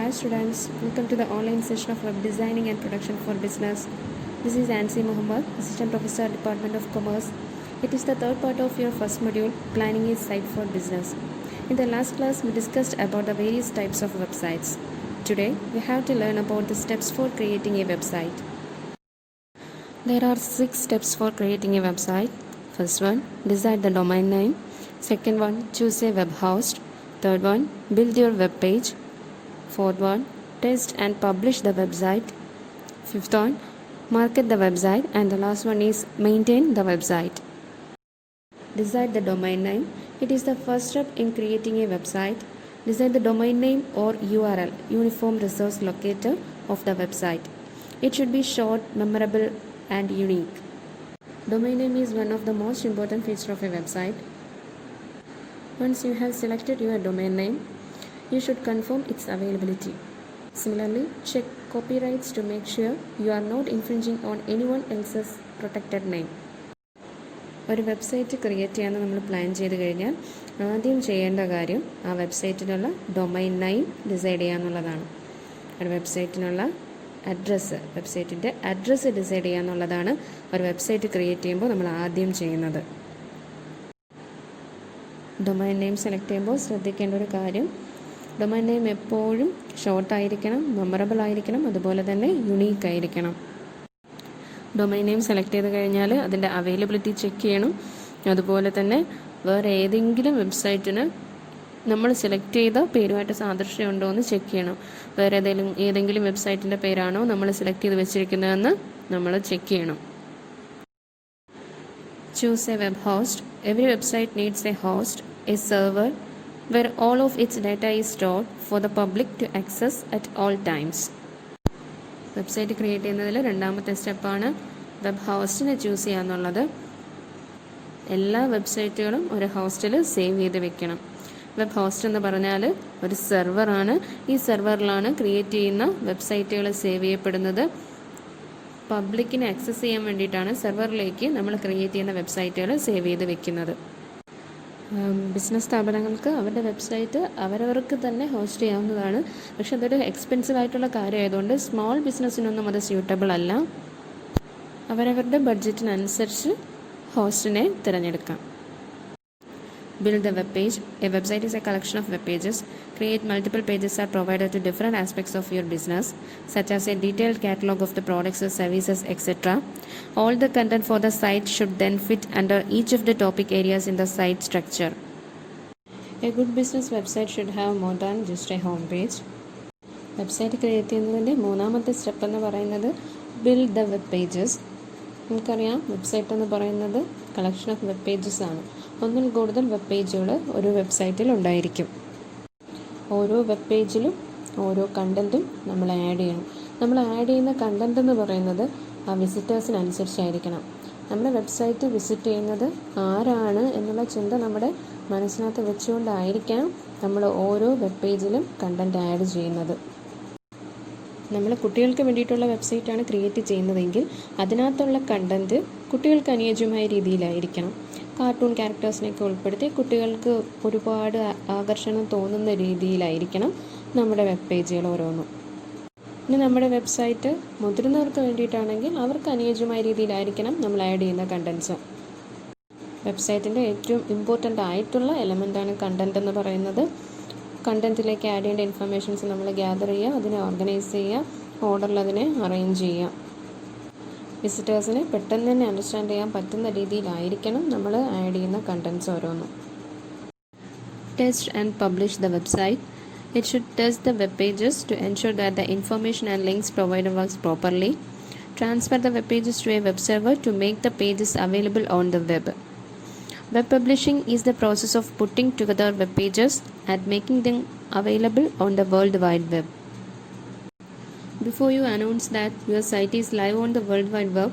Hi students, welcome to the online session of Web Designing and Production for Business. This is Ansi Muhammad, Assistant Professor, Department of Commerce. It is the third part of your first module, Planning a Site for Business. In the last class, we discussed about the various types of websites. Today, we have to learn about the steps for creating a website. There are 6 steps for creating a website. First one, decide the domain name. Second one, choose a web host. Third one, build your web page. Fourth one, test and publish the website. Fifth one, market the website. And the last one is maintain the website. Decide the domain name. It is the first step in creating a website. Decide the domain name or URL, Uniform Resource Locator of the website. It should be short, memorable, and unique. Domain name is one of the most important features of a website. Once you have selected your domain name, you should confirm its availability. Similarly, check copyrights to make sure you are not infringing on anyone else's protected name. ഒരു website create ചെയ്യാൻ നമ്മൾ plan ചെയ്ത് കഴിഞ്ഞാൽ ആദ്യം ചെയ്യേണ്ട കാര്യം ആ വെബ്സൈറ്റിനുള്ള domain name decide ചെയ്യുക എന്നുള്ളതാണ്. ഒരു വെബ്സൈറ്റിനുള്ള വെബ്സൈറ്റിൻ്റെ അഡ്രസ്സ് ഡിസൈഡ് ചെയ്യുക എന്നുള്ളതാണ് ഒരു വെബ്സൈറ്റ് ക്രിയേറ്റ് ചെയ്യുമ്പോൾ നമ്മൾ ആദ്യം ചെയ്യുന്നത്. ഡൊമൈൻ നെയിം സെലക്ട് ചെയ്യുമ്പോൾ ശ്രദ്ധിക്കേണ്ട ഒരു കാര്യം, ഡൊമൈൻ നെയിം എപ്പോഴും ഷോർട്ടായിരിക്കണം, മെമ്മറബിൾ ആയിരിക്കണം, അതുപോലെ തന്നെ യുണീക്ക് ആയിരിക്കണം. ഡൊമൈൻ നെയിം സെലക്ട് ചെയ്ത് കഴിഞ്ഞാൽ അതിൻ്റെ അവൈലബിലിറ്റി ചെക്ക് ചെയ്യണം. അതുപോലെ തന്നെ വേറെ ഏതെങ്കിലും വെബ്സൈറ്റിന് നമ്മൾ സെലക്ട് ചെയ്ത പേരുമായിട്ട് സാദൃശ്യമുണ്ടോ എന്ന് ചെക്ക് ചെയ്യണം. വേറെ ഏതെങ്കിലും വെബ്സൈറ്റിൻ്റെ പേരാണോ നമ്മൾ സെലക്ട് ചെയ്ത് വെച്ചിരിക്കുന്നതെന്ന് നമ്മൾ ചെക്ക് ചെയ്യണം. Choose a web host. Every website needs a host, a server, where all of its data is stored for the public to access at all times. Website create ചെയ്യുന്നതിൽ രണ്ടാമത്തെ സ്റ്റെപ്പാണ് വെബ് ഹോസ്റ്റിനെ ചൂസ് ചെയ്യുക എന്നുള്ളത്. എല്ലാ വെബ്സൈറ്റുകളും ഒരു ഹോസ്റ്റിൽ save ചെയ്ത് വെക്കണം. Web host എന്ന് പറഞ്ഞാൽ ഒരു സെർവറാണ്. ഈ സെർവറിലാണ് ക്രിയേറ്റ് ചെയ്യുന്ന വെബ്സൈറ്റുകൾ സേവ് ചെയ്യപ്പെടുന്നത്. പബ്ലിക്കിനെ ആക്സസ് ചെയ്യാൻ വേണ്ടിയിട്ടാണ് സെർവറിലേക്ക് നമ്മൾ ക്രിയേറ്റ് ചെയ്യുന്ന വെബ്സൈറ്റുകൾ സേവ് ചെയ്ത് വെക്കുന്നത്. ബിസിനസ് സ്ഥാപനങ്ങൾക്ക് അവരുടെ വെബ്സൈറ്റ് അവരവർക്ക് തന്നെ ഹോസ്റ്റ് ചെയ്യാവുന്നതാണ്. പക്ഷെ അതൊരു എക്സ്പെൻസീവ് ആയിട്ടുള്ള കാര്യമായതുകൊണ്ട് സ്മോൾ ബിസിനസ്സിനൊന്നും അത് സ്യൂട്ടബിൾ അല്ല. അവരവരുടെ ബഡ്ജറ്റിനനുസരിച്ച് ഹോസ്റ്റിനെ തിരഞ്ഞെടുക്കാം. Build the web page. A website is a collection of web pages. Create multiple pages are provided to different aspects of your business, such as a detailed catalog of the products or services, etc. All the content for the site should then fit under each of the topic areas in the site structure. A good business website should have more than just a home page. Website create ചെയ്യുന്നതിൻ്റെ മൂന്നാമത്തെ step എന്ന് പറയുന്നത് build the web pages. നമുക്കറിയാം website എന്ന് പറയുന്നത് collection of web pages ആണ്. ഒന്നിൽ കൂടുതൽ വെബ് പേജുകൾ ഒരു വെബ്സൈറ്റിൽ ഉണ്ടായിരിക്കും. ഓരോ വെബ് പേജിലും ഓരോ കണ്ടൻറ്റും നമ്മൾ ആഡ് ചെയ്യണം. നമ്മൾ ആഡ് ചെയ്യുന്ന കണ്ടൻറ്റ് എന്ന് പറയുന്നത് ആ വിസിറ്റേഴ്സിനനുസരിച്ചായിരിക്കണം. നമ്മുടെ വെബ്സൈറ്റ് വിസിറ്റ് ചെയ്യുന്നത് ആരാണ് എന്നുള്ള ചിന്ത നമ്മുടെ മനസ്സിനകത്ത് വെച്ചുകൊണ്ടായിരിക്കണം നമ്മൾ ഓരോ വെബ് പേജിലും കണ്ടൻറ്റ് ആഡ് ചെയ്യുന്നത്. നമ്മൾ കുട്ടികൾക്ക് വേണ്ടിയിട്ടുള്ള വെബ്സൈറ്റാണ് ക്രിയേറ്റ് ചെയ്യുന്നതെങ്കിൽ അതിനകത്തുള്ള കണ്ടൻറ്റ് കുട്ടികൾക്ക് അനുയോജ്യമായ രീതിയിലായിരിക്കണം. കാർട്ടൂൺ ക്യാരക്ടേഴ്സിനെയൊക്കെ ഉൾപ്പെടുത്തി കുട്ടികൾക്ക് ഒരുപാട് ആകർഷണം തോന്നുന്ന രീതിയിലായിരിക്കണം നമ്മുടെ വെബ് പേജുകൾ ഓരോന്നും. ഇനി നമ്മുടെ വെബ്സൈറ്റ് മുതിർന്നവർക്ക് വേണ്ടിയിട്ടാണെങ്കിൽ അവർക്ക് അനുയോജ്യമായ രീതിയിലായിരിക്കണം നമ്മൾ ആഡ് ചെയ്യുന്ന കണ്ടൻറ്റ്സ്. വെബ്സൈറ്റിൻ്റെ ഏറ്റവും ഇമ്പോർട്ടൻ്റ് ആയിട്ടുള്ള എലമെൻ്റാണ് കണ്ടൻറ്റ് എന്ന് പറയുന്നത്. കണ്ടൻറ്റിലേക്ക് ആഡ് ചെയ്യേണ്ട ഇൻഫർമേഷൻസ് നമ്മൾ ഗ്യാദർ ചെയ്യുക, അതിനെ ഓർഗനൈസ് ചെയ്യുക, ഓർഡറിൽ അതിനെ അറേഞ്ച് ചെയ്യുക. വിസിറ്റേഴ്സിന് പെട്ടെന്ന് തന്നെ അണ്ടർസ്റ്റാൻഡ് ചെയ്യാൻ പറ്റുന്ന രീതിയിലായിരിക്കണം നമ്മൾ ആഡ് ചെയ്യുന്ന കണ്ടൻറ്റ്സ് ഓരോന്നും. Test and publish the website. It should test the web pages to ensure that the information and links provided works properly. Transfer the web pages to a web server to make the pages available on the web. Web publishing is the process of putting together web pages and making them available on the World Wide Web. Before you announce that your site is live on the World Wide Web,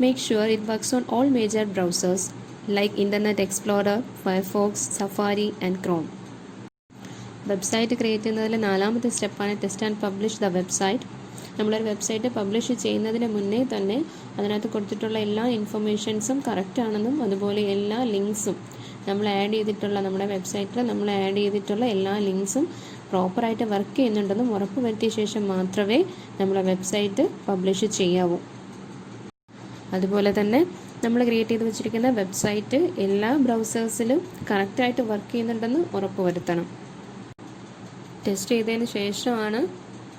make sure it works on all major browsers like Internet Explorer, Firefox, Safari and Chrome. Website create ചെയ്യുന്നതിൽ നാലാമത്തെ സ്റ്റെപ്പാണ് test and publish the website. നമ്മളൊരു website publish ചെയ്യുന്നതിന് മുന്നേ തന്നെ അതിനകത്ത് കൊടുത്തിട്ടുള്ള എല്ലാ ഇൻഫർമേഷൻസും കറക്റ്റ് ആണെന്നും അതുപോലെ എല്ലാ ലിങ്ക്സും നമ്മുടെ വെബ്സൈറ്റിൽ നമ്മൾ ആഡ് ചെയ്തിട്ടുള്ള എല്ലാ ലിങ്ക്സും പ്രോപ്പറായിട്ട് വർക്ക് ചെയ്യുന്നുണ്ടെന്നും ഉറപ്പ് വരുത്തിയ ശേഷം മാത്രമേ നമ്മളെ വെബ്സൈറ്റ് പബ്ലിഷ് ചെയ്യാവൂ. അതുപോലെ തന്നെ നമ്മൾ ക്രിയേറ്റ് ചെയ്ത് വെച്ചിരിക്കുന്ന വെബ്സൈറ്റ് എല്ലാ ബ്രൗസേഴ്സിലും കറക്റ്റായിട്ട് വർക്ക് ചെയ്യുന്നുണ്ടെന്ന് ഉറപ്പ് വരുത്തണം. ടെസ്റ്റ് ചെയ്തതിന് ശേഷമാണ്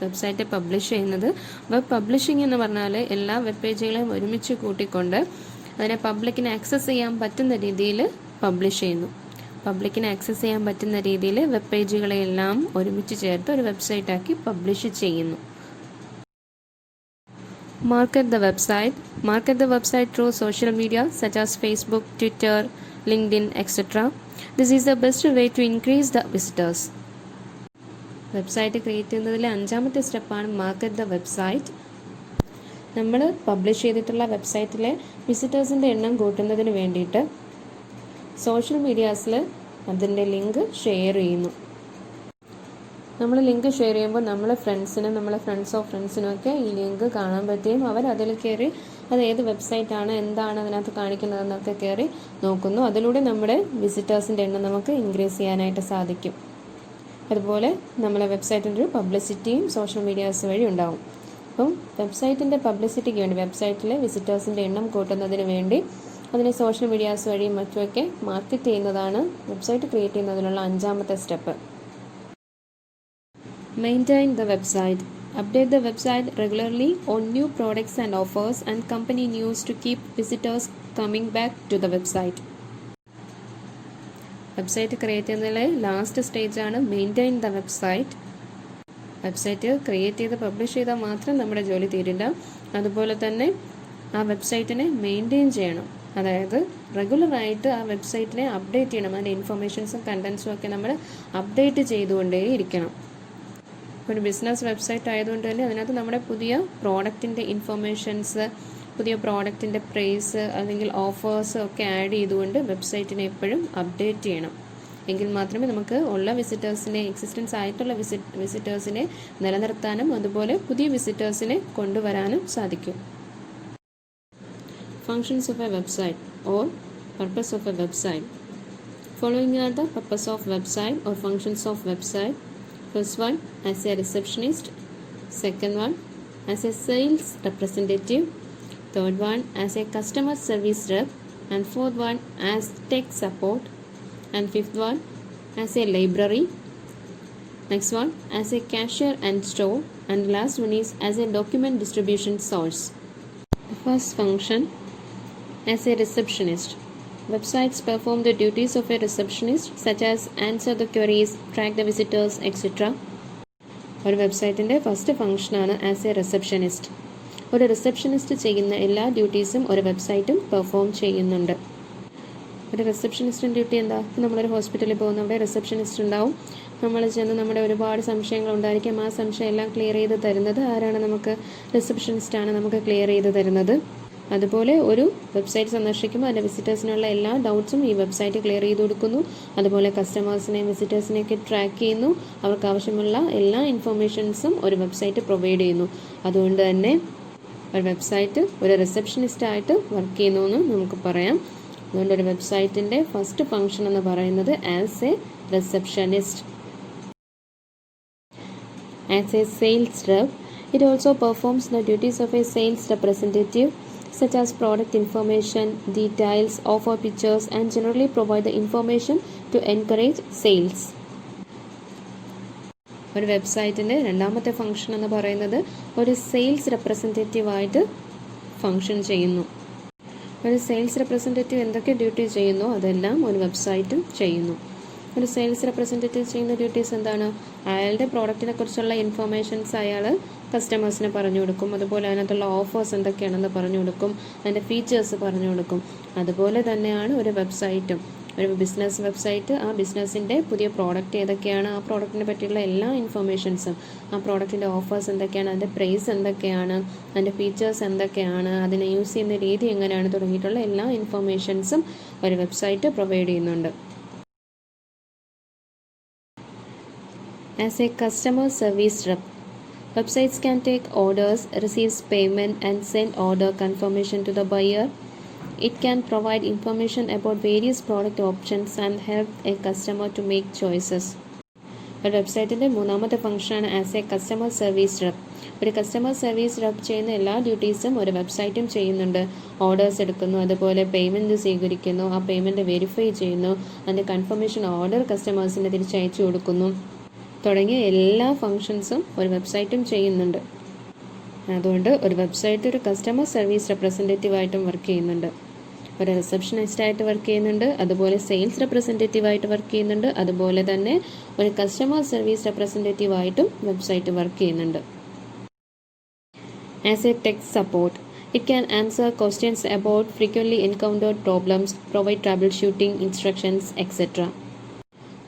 വെബ്സൈറ്റ് പബ്ലിഷ് ചെയ്യുന്നത്. വെബ് പബ്ലിഷിംഗ് എന്ന് പറഞ്ഞാൽ എല്ലാ വെബ് പേജുകളെയും ഒരുമിച്ച് കൂട്ടിക്കൊണ്ട് അതിനെ പബ്ലിക്കിന് ആക്സസ് ചെയ്യാൻ പറ്റുന്ന രീതിയിൽ പബ്ലിഷ് ചെയ്യുന്നു. പബ്ലിക്കിന് ആക്സസ് ചെയ്യാൻ പറ്റുന്ന രീതിയിൽ വെബ് പേജുകളെല്ലാം ഒരുമിച്ച് ചേർത്ത് ഒരു വെബ്സൈറ്റാക്കി പബ്ലിഷ് ചെയ്യുന്നു. Market the website. Market the website through social media such as Facebook, Twitter, LinkedIn, etc. This is the best way to increase the visitors. Website create ചെയ്യുന്നതിലെ 5ാമത്തെ സ്റ്റെപ്പാണ് മാർക്കറ്റ് ദ വെബ്സൈറ്റ്. നമ്മൾ publish ചെയ്തിട്ടുള്ള വെബ്സൈറ്റിലെ വിസിറ്റേഴ്സിൻ്റെ എണ്ണം കൂട്ടുന്നതിന് വേണ്ടിയിട്ട് സോഷ്യൽ മീഡിയാസിൽ അതിൻ്റെ ലിങ്ക് ഷെയർ ചെയ്യുന്നു. നമ്മൾ ലിങ്ക് ഷെയർ ചെയ്യുമ്പോൾ നമ്മളെ ഫ്രണ്ട്സ് ഓഫ് ഫ്രണ്ട്സിനും ഒക്കെ ഈ ലിങ്ക് കാണാൻ പറ്റുകയും അവർ അതിൽ കയറി അത് ഏത് വെബ്സൈറ്റാണ്, എന്താണ് അതിനകത്ത് കാണിക്കുന്നതെന്നൊക്കെ കയറി നോക്കുന്നു. അതിലൂടെ നമ്മുടെ വിസിറ്റേഴ്സിൻ്റെ എണ്ണം നമുക്ക് ഇൻക്രീസ് ചെയ്യാനായിട്ട് സാധിക്കും. അതുപോലെ നമ്മളെ വെബ്സൈറ്റിൻ്റെ ഒരു പബ്ലിസിറ്റിയും സോഷ്യൽ മീഡിയാസ് വഴി ഉണ്ടാകും. അപ്പം വെബ്സൈറ്റിൻ്റെ പബ്ലിസിറ്റിക്ക് വേണ്ടി, വെബ്സൈറ്റിലെ വിസിറ്റേഴ്സിൻ്റെ എണ്ണം കൂട്ടുന്നതിന് വേണ്ടി അതിനെ സോഷ്യൽ മീഡിയാസ് വഴിയും മറ്റുമൊക്കെ മാർക്കറ്റ് ചെയ്യുന്നതാണ് വെബ്സൈറ്റ് ക്രിയേറ്റ് ചെയ്യുന്നതിനുള്ള 5ാമത്തെ step. Maintain the website. Update the website regularly on new products and offers and company news to keep visitors coming back to the website. Website create ചെയ്യുന്നതിലെ last സ്റ്റേജാണ് maintain the website. Website create ചെയ്ത് publish ചെയ്താൽ മാത്രം നമ്മുടെ ജോലി തീരില്ല. അതുപോലെ തന്നെ ആ വെബ്സൈറ്റിനെ മെയിൻറ്റെയിൻ ചെയ്യണം. അതായത് റെഗുലറായിട്ട് ആ വെബ്സൈറ്റിനെ അപ്ഡേറ്റ് ചെയ്യണം. അതിൻ്റെ ഇൻഫർമേഷൻസും കണ്ടൻസും ഒക്കെ നമ്മൾ അപ്ഡേറ്റ് ചെയ്തുകൊണ്ടേ ഇരിക്കണം. ഒരു ബിസിനസ് വെബ്സൈറ്റ് ആയതുകൊണ്ട് തന്നെ അതിനകത്ത് നമ്മുടെ പുതിയ പ്രോഡക്റ്റിൻ്റെ ഇൻഫർമേഷൻസ്, പുതിയ പ്രോഡക്റ്റിൻ്റെ പ്രൈസ് അല്ലെങ്കിൽ ഓഫേഴ്സ് ഒക്കെ ആഡ് ചെയ്തുകൊണ്ട് വെബ്സൈറ്റിനെ എപ്പോഴും അപ്ഡേറ്റ് ചെയ്യണം. എങ്കിൽ മാത്രമേ നമുക്ക് ഉള്ള വിസിറ്റേഴ്സിനെ, എക്സിസ്റ്റൻസ് ആയിട്ടുള്ള വിസിറ്റേഴ്സിനെ നിലനിർത്താനും അതുപോലെ പുതിയ വിസിറ്റേഴ്സിനെ കൊണ്ടുവരാനും സാധിക്കും. Functions of a website or purpose of a website. Following are the purpose of website or functions of website. First one, as a receptionist. Second one, as a sales representative. Third one, as a customer service rep. And fourth one, as tech support. And fifth one, as a library. Next one, as a cashier and store. And last one is as a document distribution source. The first function, as a receptionist. Websites perform the duties of a receptionist such as answer the queries, track the visitors, etc. ഒരു വെബ്സൈറ്റിൻ്റെ first ഫംഗ്ഷനാണ് as A receptionist. ഒരു receptionist ചെയ്യുന്ന എല്ലാ ഡ്യൂട്ടീസും ഒരു വെബ്സൈറ്റും perform ചെയ്യുന്നുണ്ട്. ഒരു റിസപ്ഷനിസ്റ്റിൻ്റെ duty എന്താ? നമ്മളൊരു ഹോസ്പിറ്റലിൽ പോകുന്ന അവിടെ റിസപ്ഷനിസ്റ്റ് ഉണ്ടാവും. നമ്മൾ ചെന്ന് നമ്മുടെ ഒരുപാട് സംശയങ്ങൾ ഉണ്ടായിരിക്കും. ആ സംശയം എല്ലാം ക്ലിയർ ചെയ്ത് തരുന്നത് ആരാണ്? നമുക്ക് റിസപ്ഷനിസ്റ്റാണ് നമുക്ക് ക്ലിയർ ചെയ്ത് തരുന്നത്. അതുപോലെ ഒരു വെബ്സൈറ്റ് സന്ദർശിക്കുമ്പോൾ അതിൻ്റെ വിസിറ്റേഴ്സിനുള്ള എല്ലാ ഡൗട്ട്സും ഈ വെബ്സൈറ്റ് ക്ലിയർ ചെയ്ത് കൊടുക്കുന്നു. അതുപോലെ കസ്റ്റമേഴ്സിനെയും വിസിറ്റേഴ്സിനെയൊക്കെ ട്രാക്ക് ചെയ്യുന്നു. അവർക്ക് ആവശ്യമുള്ള എല്ലാ ഇൻഫർമേഷൻസും ഒരു വെബ്സൈറ്റ് പ്രൊവൈഡ് ചെയ്യുന്നു. അതുകൊണ്ട് തന്നെ ഒരു വെബ്സൈറ്റ് ഒരു റിസപ്ഷനിസ്റ്റായിട്ട് വർക്ക് ചെയ്യുന്നു എന്ന് നമുക്ക് പറയാം. അതുകൊണ്ട് ഒരു വെബ്സൈറ്റിൻ്റെ ഫസ്റ്റ് ഫംഗ്ഷൻ എന്ന് പറയുന്നത് as A receptionist. As A sales rep, it also performs the duties of A sales representative such as product information, details, offer pictures, and generally provide the information to encourage sales. ഒരു വെബ്സൈറ്റിൻ്റെ 2ാമത്തെ function എന്ന് പറയുന്നത് ഒരു sales റെപ്രസെൻറ്റേറ്റീവായിട്ട് function ചെയ്യുന്നു. ഒരു sales representative എന്തൊക്കെ duty ചെയ്യുന്നു അതെല്ലാം ഒരു വെബ്സൈറ്റും ചെയ്യുന്നു. ഒരു സെയിൽസ് റെപ്രസെൻറ്റേറ്റീവ് ചെയ്യുന്ന ഡ്യൂട്ടീസ് എന്താണ്? അയാളുടെ പ്രോഡക്റ്റിനെ കുറിച്ചുള്ള ഇൻഫർമേഷൻസ് അയാൾ കസ്റ്റമേഴ്സിന് പറഞ്ഞു കൊടുക്കും. അതുപോലെ അതിനകത്തുള്ള ഓഫേഴ്സ് എന്തൊക്കെയാണെന്ന് പറഞ്ഞു കൊടുക്കും. അതിൻ്റെ ഫീച്ചേഴ്സ് പറഞ്ഞു കൊടുക്കും. അതുപോലെ തന്നെയാണ് ഒരു വെബ്സൈറ്റും. ഒരു ബിസിനസ് വെബ്സൈറ്റ് ആ ബിസിനസ്സിൻ്റെ പുതിയ പ്രോഡക്റ്റ് ഏതൊക്കെയാണ്, ആ പ്രോഡക്റ്റിനെ പറ്റിയുള്ള എല്ലാ ഇൻഫർമേഷൻസും, ആ പ്രോഡക്റ്റിൻ്റെ ഓഫേഴ്സ് എന്തൊക്കെയാണ്, അതിൻ്റെ പ്രൈസ് എന്തൊക്കെയാണ്, അതിൻ്റെ ഫീച്ചേഴ്സ് എന്തൊക്കെയാണ്, അതിനെ യൂസ് ചെയ്യുന്ന രീതി എങ്ങനെയാണ് തുടങ്ങിയിട്ടുള്ള എല്ലാ ഇൻഫർമേഷൻസും ഒരു വെബ്സൈറ്റ് പ്രൊവൈഡ് ചെയ്യുന്നുണ്ട്. As a customer service rep, websites can take orders, receive payment, and send order confirmation to the buyer. It can provide information about various product options and help a customer to make choices. ഒരു വെബ്സൈറ്റിൻ്റെ മൂന്നാമത്തെ ഫംഗ്ഷനാണ് as A customer service rep. ഒരു customer service rep ചെയ്യുന്ന എല്ലാ ഡ്യൂട്ടീസും ഒരു വെബ്സൈറ്റും ചെയ്യുന്നുണ്ട്. Orders എടുക്കുന്നു, അതുപോലെ പേയ്മെൻറ്റ് സ്വീകരിക്കുന്നു, ആ പേയ്മെൻറ്റ് വെരിഫൈ ചെയ്യുന്നു, അതിൻ്റെ കൺഫർമേഷൻ ഓർഡർ കസ്റ്റമേഴ്സിന് തിരിച്ചയച്ചു കൊടുക്കുന്നു തുടങ്ങിയ എല്ലാ ഫങ്ഷൻസും ഒരു വെബ്സൈറ്റും ചെയ്യുന്നുണ്ട്. അതുകൊണ്ട് ഒരു വെബ്സൈറ്റ് ഒരു കസ്റ്റമർ സർവീസ് റെപ്രസെൻറ്റേറ്റീവായിട്ടും വർക്ക് ചെയ്യുന്നുണ്ട്. ഒരു റിസപ്ഷനിസ്റ്റായിട്ട് വർക്ക് ചെയ്യുന്നുണ്ട്, അതുപോലെ സെയിൽസ് റെപ്രസെൻറ്റേറ്റീവായിട്ട് വർക്ക് ചെയ്യുന്നുണ്ട്, അതുപോലെ തന്നെ ഒരു കസ്റ്റമർ സർവീസ് റെപ്രസെൻറ്റേറ്റീവായിട്ടും വെബ്സൈറ്റ് വർക്ക് ചെയ്യുന്നുണ്ട്. As a tech support, it can answer questions about frequently encountered problems, provide troubleshooting instructions etcetera.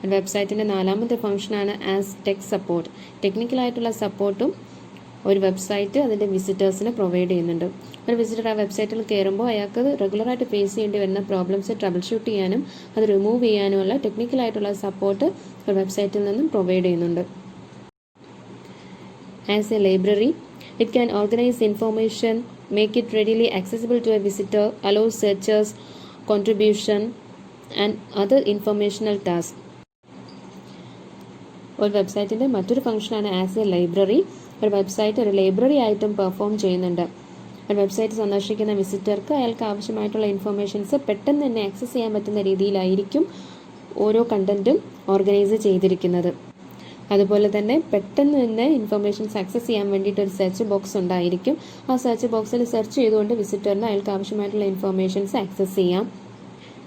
ഒരു വെബ്സൈറ്റിൻ്റെ നാലാമത്തെ ഫംഗ്ഷനാണ് ആസ് ടെക് സപ്പോർട്ട്. ടെക്നിക്കലായിട്ടുള്ള സപ്പോർട്ടും ഒരു വെബ്സൈറ്റ് അതിൻ്റെ വിസിറ്റേഴ്സിന് പ്രൊവൈഡ് ചെയ്യുന്നുണ്ട്. ഒരു വിസിറ്റർ ആ വെബ്സൈറ്റിൽ കയറുമ്പോൾ അയാൾക്ക് റെഗുലറായിട്ട് ഫേസ് ചെയ്യേണ്ടി വരുന്ന പ്രോബ്ലംസ് ട്രബിൾ ഷൂട്ട് ചെയ്യാനും അത് റിമൂവ് ചെയ്യാനുമുള്ള ടെക്നിക്കലായിട്ടുള്ള സപ്പോർട്ട് ഒരു വെബ്സൈറ്റിൽ നിന്നും പ്രൊവൈഡ് ചെയ്യുന്നുണ്ട്. As a library, it can organise information, make it readily accessible to a visitor, allow searchers, contribution and other informational task. ഒരു വെബ്സൈറ്റിൻ്റെ മറ്റൊരു ഫംഗ്ഷനാണ് ആസ് എ ലൈബ്രറി. ഒരു വെബ്സൈറ്റ് ഒരു ലൈബ്രറി ആയിട്ടും പെർഫോം ചെയ്യുന്നുണ്ട്. ഒരു വെബ്സൈറ്റ് സന്ദർശിക്കുന്ന വിസിറ്റർക്ക് അയാൾക്ക് ആവശ്യമായിട്ടുള്ള ഇൻഫർമേഷൻസ് പെട്ടെന്ന് തന്നെ ആക്സസ് ചെയ്യാൻ പറ്റുന്ന രീതിയിലായിരിക്കും ഓരോ കണ്ടൻറ്റും ഓർഗനൈസ് ചെയ്തിരിക്കുന്നത്. അതുപോലെ തന്നെ പെട്ടെന്ന് തന്നെ ഇൻഫർമേഷൻസ് ആക്സസ് ചെയ്യാൻ വേണ്ടിയിട്ട് ഒരു സെർച്ച് ബോക്സ് ഉണ്ടായിരിക്കും. ആ സെർച്ച് ബോക്സിൽ സെർച്ച് ചെയ്തുകൊണ്ട് വിസിറ്ററിന് അയാൾക്ക് ആവശ്യമായിട്ടുള്ള ഇൻഫർമേഷൻസ് ആക്സസ് ചെയ്യാം.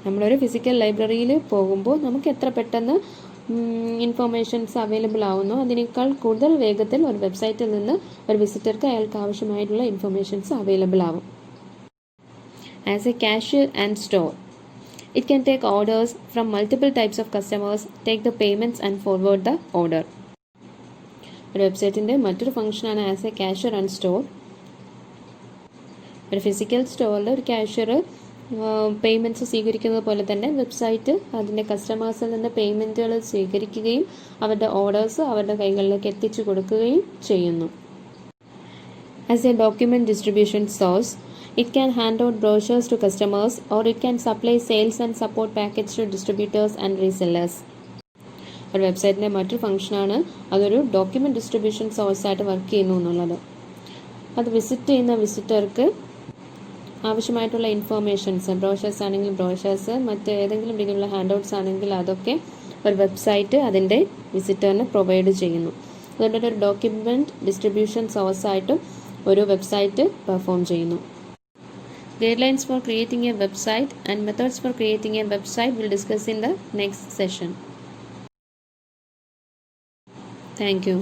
നമ്മളൊരു ഫിസിക്കൽ ലൈബ്രറിയിൽ പോകുമ്പോൾ നമുക്ക് എത്ര പെട്ടെന്ന് ഇൻഫർമേഷൻസ് അവൈലബിൾ ആവുന്നു അതിനേക്കാൾ കൂടുതൽ വേഗത്തിൽ ഒരു വെബ്സൈറ്റിൽ നിന്ന് ഒരു വിസിറ്റർക്ക് അയാൾക്ക് ആവശ്യമായിട്ടുള്ള ഇൻഫർമേഷൻസ് അവൈലബിൾ ആവും. As A cashier and store, it can take orders from multiple types of customers, take the payments and forward the order. ഒരു വെബ്സൈറ്റിൻ്റെ മറ്റൊരു ഫംഗ്ഷനാണ് as A cashier and store. ഒരു ഫിസിക്കൽ സ്റ്റോറിൽ ഒരു കാഷ്യർ പേയ്മെൻറ്റ്സ് സ്വീകരിക്കുന്നത് പോലെ തന്നെ വെബ്സൈറ്റ് അതിൻ്റെ കസ്റ്റമേഴ്സിൽ നിന്ന് പേയ്മെൻറ്റുകൾ സ്വീകരിക്കുകയും അവരുടെ ഓർഡേഴ്സ് അവരുടെ കൈകളിലേക്ക് എത്തിച്ചു കൊടുക്കുകയും ചെയ്യുന്നു. As a document distribution source, it can hand out brochures to customers or it can supply sales and support package to distributors and resellers. ഒരു വെബ്സൈറ്റിൻ്റെ മറ്റൊരു ഫംഗ്ഷനാണ് അതൊരു ഡോക്യുമെൻറ്റ് ഡിസ്ട്രിബ്യൂഷൻ സോഴ്സായിട്ട് വർക്ക് ചെയ്യുന്നു എന്നുള്ളത്. അത് വിസിറ്റ് ചെയ്യുന്ന വിസിറ്റർക്ക് ആവശ്യമായിട്ടുള്ള ഇൻഫർമേഷൻസ്, ബ്രോഷേഴ്സ് ആണെങ്കിൽ ബ്രോഷേഴ്സ്, മറ്റ് ഏതെങ്കിലും രീതിയിലുള്ള ഹാൻഡ് ഔട്ട്സ് ആണെങ്കിൽ അതൊക്കെ ഒരു വെബ്സൈറ്റ് അതിൻ്റെ വിസിറ്ററിന് പ്രൊവൈഡ് ചെയ്യുന്നു. അതുകൊണ്ട് ഒരു ഡോക്യുമെൻറ്റ് ഡിസ്ട്രിബ്യൂഷൻ സോഴ്സായിട്ടും ഒരു വെബ്സൈറ്റ് പെർഫോം ചെയ്യുന്നു. Guidelines for creating a website and methods for creating a website we'll discuss in the next session. Thank you.